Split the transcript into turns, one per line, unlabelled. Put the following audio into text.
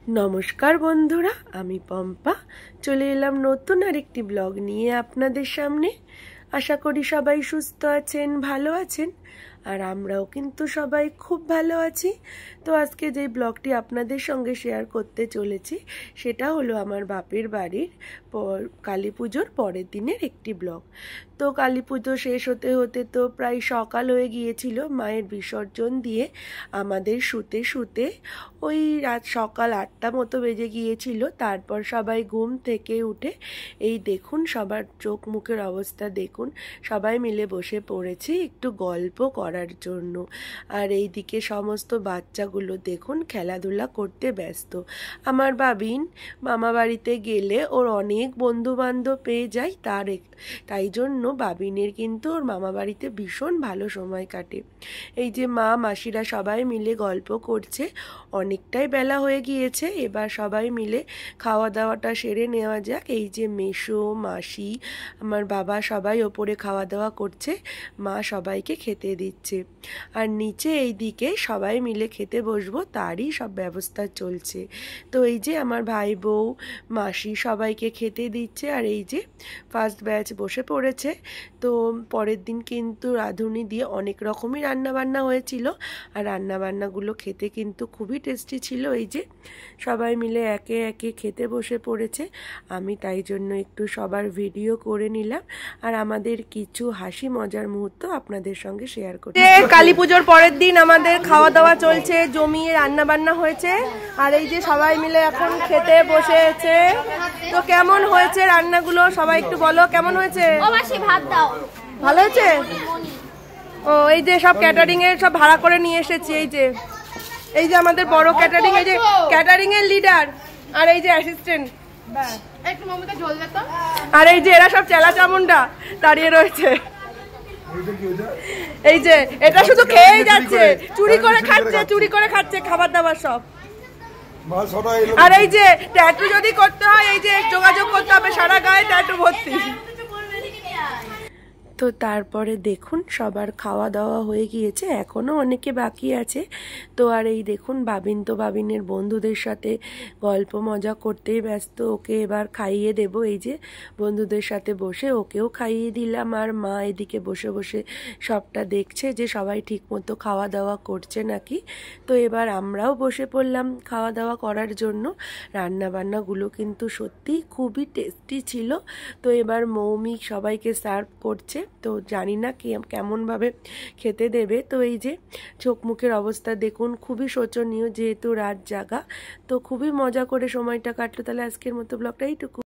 নমস্কার বন্ধুরা, আমি পম্পা চলে এলাম নতুন আরেকটি ব্লগ নিয়ে আপনাদের সামনে। আশা করি সবাই সুস্থ আছেন, ভালো আছেন, আর আমরাও কিন্তু সবাই খুব ভালো আছি। তো আজকে যে ব্লগটি আপনাদের সঙ্গে শেয়ার করতে চলেছি সেটা হলো আমার বাপের বাড়ির কালী পুজোর পরের দিনের একটি ব্লগ। তো কালী পুজো শেষ হতে হতে তো প্রায় সকাল হয়ে গিয়েছিল। মায়ের বিসর্জন দিয়ে আমাদের শুতে শুতে ওই রাত সকাল 8টা মতো বেজে গিয়েছিল। তারপর সবাই ঘুম থেকে উঠে এই দেখুন সবার চোখ মুখের অবস্থা দেখুন, সবাই মিলে বসে পড়েছি একটু গল্প করার জন্য। আর এই দিকে সমস্ত বাচ্চাগুলো দেখুন খেলাধুলা করতে ব্যস্ত। আমার বাবিন মামা বাড়িতে গেলে ওর অনেক বন্ধু বান্ধব পেয়ে যায়, তাই জন্য বাবিনের কিন্তু ওর মামা বাড়িতে ভীষণ ভালো সময় কাটে। এই যে মা মাসিরা সবাই মিলে গল্প করছে, অনেকটাই বেলা হয়ে গিয়েছে, এবার সবাই মিলে খাওয়া দাওয়াটা সেরে নেওয়া যাক। এই যে মেসো মাসি আমার বাবা সবাই ওপরে খাওয়া দাওয়া করছে, মা সবাইকে খেতে দিচ্ছে, আর নিচে এই দিকে সবাই মিলে খেতে বসবো তারই সব ব্যবস্থা চলছে। তো এই যে আমার ভাই বউ মাসি সবাইকে খেতে দিচ্ছে, আর এই যে ফার্স্ট ব্যাচ বসে পড়েছে। তো পরের দিন কিন্তু রাঁধুনি দিয়ে অনেক রকমই রান্নাবান্না হয়েছিল, আর রান্নাবান্নাগুলো খেতে কিন্তু খুবই টেস্টি ছিল। এই যে সবাই মিলে একে একে খেতে বসে পড়েছে, আমি তাই জন্য একটু সবার ভিডিও করে নিলাম আর আমাদের কিছু হাসি মজার মুহূর্ত আপনাদের সঙ্গে শেয়ার করছি। কালী পুজোর পরের দিন আমাদের খাওয়া দাওয়া চলছে, জমিয়ে রান্না বান্না হয়েছে, আর এই যে সবাই মিলে এখন খেতে বসেছে। তো কেমন হয়েছে রান্নাগুলো সবাই একটু বলো, কেমন হয়েছে? ভালো হয়েছে? ও এই যে সব ক্যাটারিং এর সব ভাড়া করে নিয়ে এসেছি। এই যে আমাদের বড় ক্যাটারিং, এই যে ক্যাটারিং এর লিডার, আর এই যে অ্যাসিস্ট্যান্ট, আর এই যে এরা সব চেলা চামুন্ডা দাঁড়িয়ে রয়েছে। এই যে এটা শুধু খেয়েই যাচ্ছে, চুরি করে খাচ্ছে খাবার দাবার সব। আর এই যে ট্যাটু যদি করতে হয় এই যে যোগাযোগ করতে হবে, সারা গায়ে ট্যাটু ভর্তি। তো তারপরে দেখুন সবার খাওয়া দাওয়া হয়ে গিয়েছে, এখনও অনেকে বাকি আছে। তো আর এই দেখুন বাবিন তো বাবিনের বন্ধুদের সাথে গল্প মজা করতেই ব্যস্ত, ওকে এবার খাইয়ে দেব। এই যে বন্ধুদের সাথে বসে ওকেও খাইয়ে দিলাম, আর মা এদিকে বসে বসে সবটা দেখছে যে সবাই ঠিক মতো খাওয়া দাওয়া করছে নাকি। তো এবার আমরাও বসে পড়লাম খাওয়া দাওয়া করার জন্য। রান্নাবান্নাগুলো কিন্তু সত্যি খুবই টেস্টি ছিল। তো এবার মৌমি সবাইকে সার্ভ করছে, তো জানি না কেমনভাবে খেতে দেবে। তো এই যে চোখ মুখের অবস্থা দেখুন, খুবই শোচনীয় যেহেতু রাত জাগা। তো খুবই মজা করে সময়টা কাটলো। তাহলে আজকের মতো ব্লগটা এইটুকু।